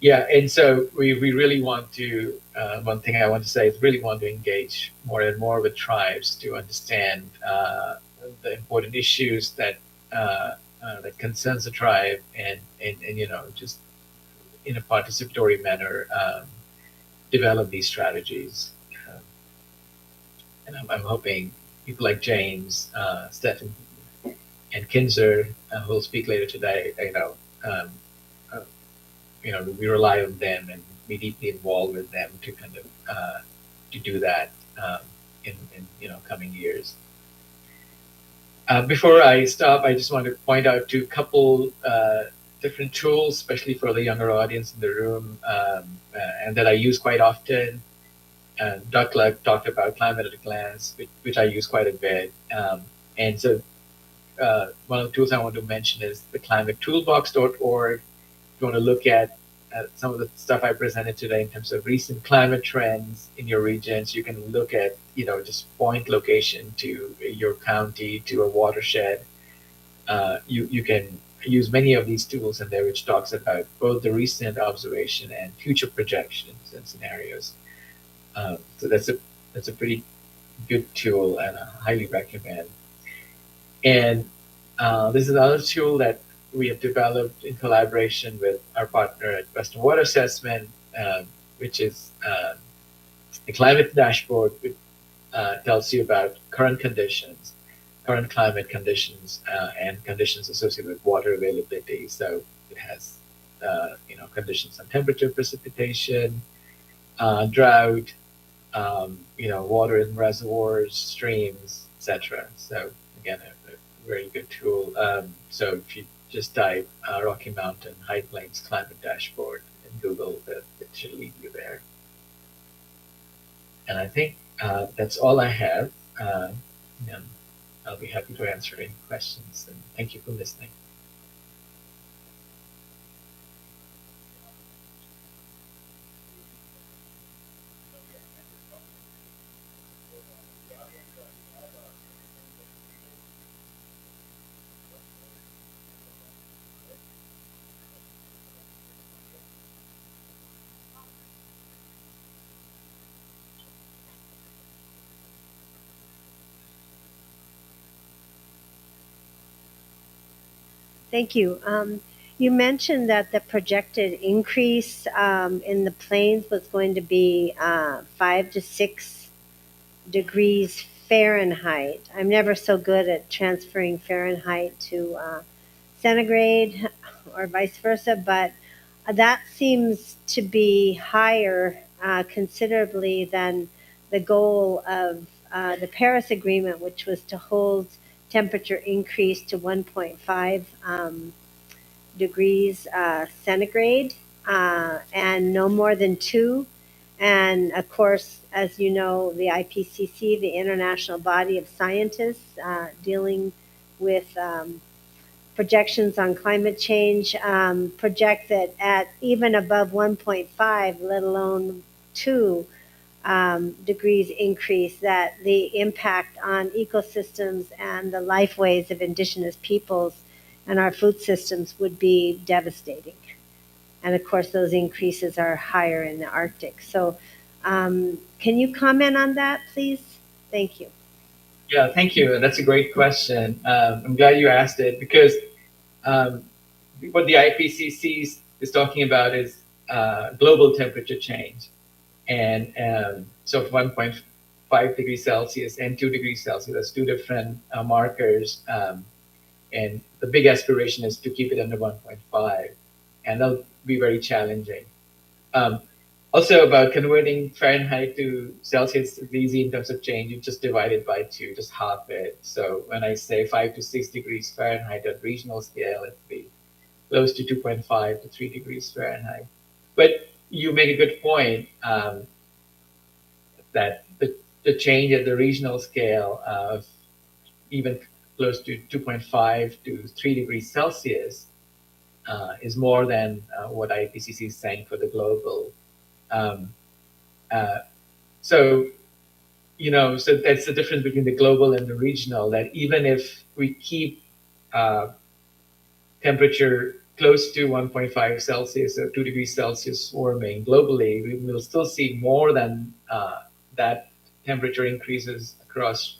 yeah, and so we really want to, one thing I want to say is really want to engage more and more with tribes to understand the important issues that concerns the tribe, and just in a participatory manner develop these strategies. Um, and I'm hoping people like James, Stephen, and Kinzer, who will speak later today, um, uh, we rely on them and be deeply involved with them to kind of to do that in coming years. Before I stop, I just want to point out to a couple different tools, especially for the younger audience in the room, and that I use quite often. Doug Luck talked about climate at a glance, which I use quite a bit. And so one of the tools I want to mention is the climatetoolbox.org. If you want to look at some of the stuff I presented today in terms of recent climate trends in your regions, you can look at, just point location to your county, to a watershed. You can use many of these tools in there, which talks about both the recent observation and future projections and scenarios. So that's a pretty good tool, and I highly recommend. And this is another tool that we have developed in collaboration with our partner at Western Water Assessment, which is the climate dashboard, which tells you about current conditions, current climate conditions, and conditions associated with water availability. So it has conditions on temperature, precipitation, drought, water in reservoirs, streams, etc. So again, a very good tool. So if you just type Rocky Mountain High Plains Climate Dashboard in Google, it should lead you there. And I think that's all I have. And I'll be happy to answer any questions. And thank you for listening. Thank you. You mentioned that the projected increase in the plains was going to be 5 to 6 degrees Fahrenheit. I'm never so good at transferring Fahrenheit to centigrade or vice versa, but that seems to be higher considerably than the goal of the Paris Agreement, which was to hold temperature increase to 1.5 degrees centigrade and no more than 2. And of course, as you know, the IPCC, the international body of scientists dealing with projections on climate change, project that at even above 1.5, let alone 2 degrees increase, that the impact on ecosystems and the lifeways of indigenous peoples and our food systems would be devastating. And of course, those increases are higher in the Arctic. So, can you comment on that, please? Thank you. Yeah, thank you. That's a great question. I'm glad you asked it because um, what the IPCC is talking about is global temperature change. And so 1.5 degrees Celsius and 2 degrees Celsius, that's two different markers. and the big aspiration is to keep it under 1.5, and that'll be very challenging. Um, Also, about converting Fahrenheit to Celsius is easy in terms of change. You just divide it by two, just half it. So when I say 5 to 6 degrees Fahrenheit at regional scale, it'd be close to 2.5 to 3 degrees Fahrenheit. But you make a good point that the change at the regional scale of even close to 2.5 to 3 degrees Celsius is more than what IPCC is saying for the global. Um, uh, so so that's the difference between the global and the regional. That even if we keep uh, temperature close to 1.5 Celsius or 2 degrees Celsius warming globally, we will still see more than that temperature increases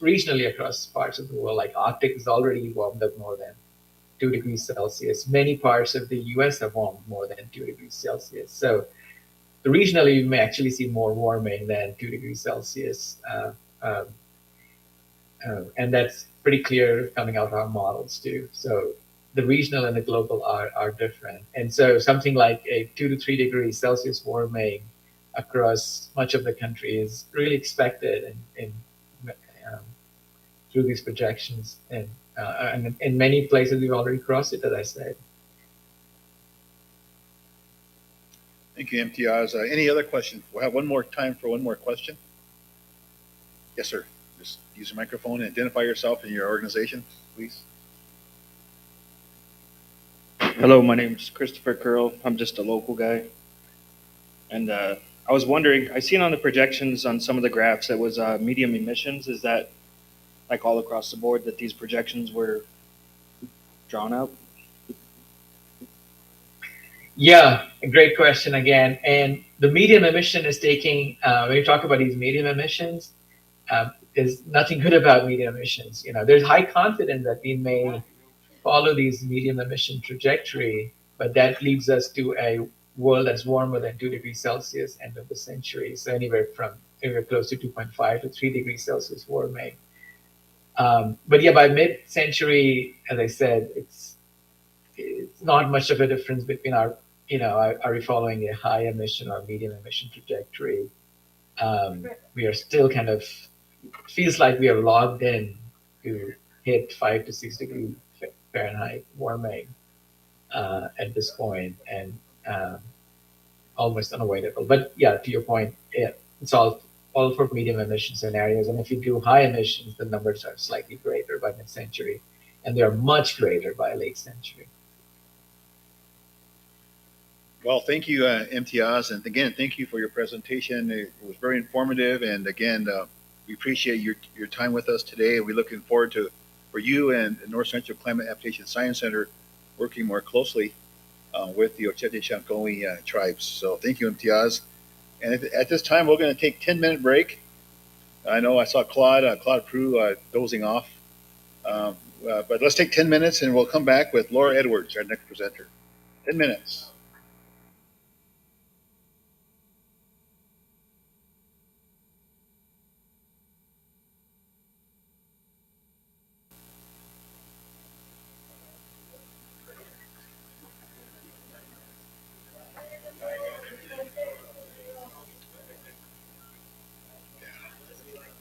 regionally across parts of the world. Like Arctic has already warmed up more than 2 degrees Celsius. Many parts of the US have warmed more than 2 degrees Celsius. So regionally, you may actually see more warming than 2 degrees Celsius. Um, and that's pretty clear coming out of our models too. So the regional and the global are different. And so something like a 2 to 3 degrees Celsius warming across much of the country is really expected um, through these projections. And in many places, we've already crossed it, as I said. Thank you, MTRs. Any other questions? We'll have one more time for one more question. Yes, sir. Just use your microphone and identify yourself and your organization, please. Hello, my name is Christopher Curl. I'm just a local guy. And I was wondering, I seen on the projections on some of the graphs that was medium emissions. Is that like all across the board that these projections were drawn out? Yeah, a great question again. And the medium emission is taking, when you talk about these medium emissions, there's nothing good about medium emissions. There's high confidence that we may follow these medium emission trajectory, but that leads us to a world that's warmer than 2 degrees Celsius end of the century. So anywhere close to 2.5 to 3 degrees Celsius warming. But yeah, by mid-century, as I said, it's not much of a difference between are we following a high emission or medium emission trajectory? We are still kind of feels like we are logged in to hit 5 to 6 degrees Fahrenheit warming at this point, and almost unavoidable. But yeah, to your point, it's all for medium emission scenarios. And if you do high emissions, the numbers are slightly greater by mid-century, and they are much greater by late century. Well, thank you, MTRs. And again, thank you for your presentation. It was very informative. And again, we appreciate your time with us today. And we're looking forward to for you and the North Central Climate Adaptation Science Center working more closely with the Oceti Sakowin tribes. So thank you, MTRs. And at this time, we're going to take 10-minute break. I know I saw Claude Prue dozing off. But let's take 10 minutes and we'll come back with Laura Edwards, our next presenter. 10 minutes.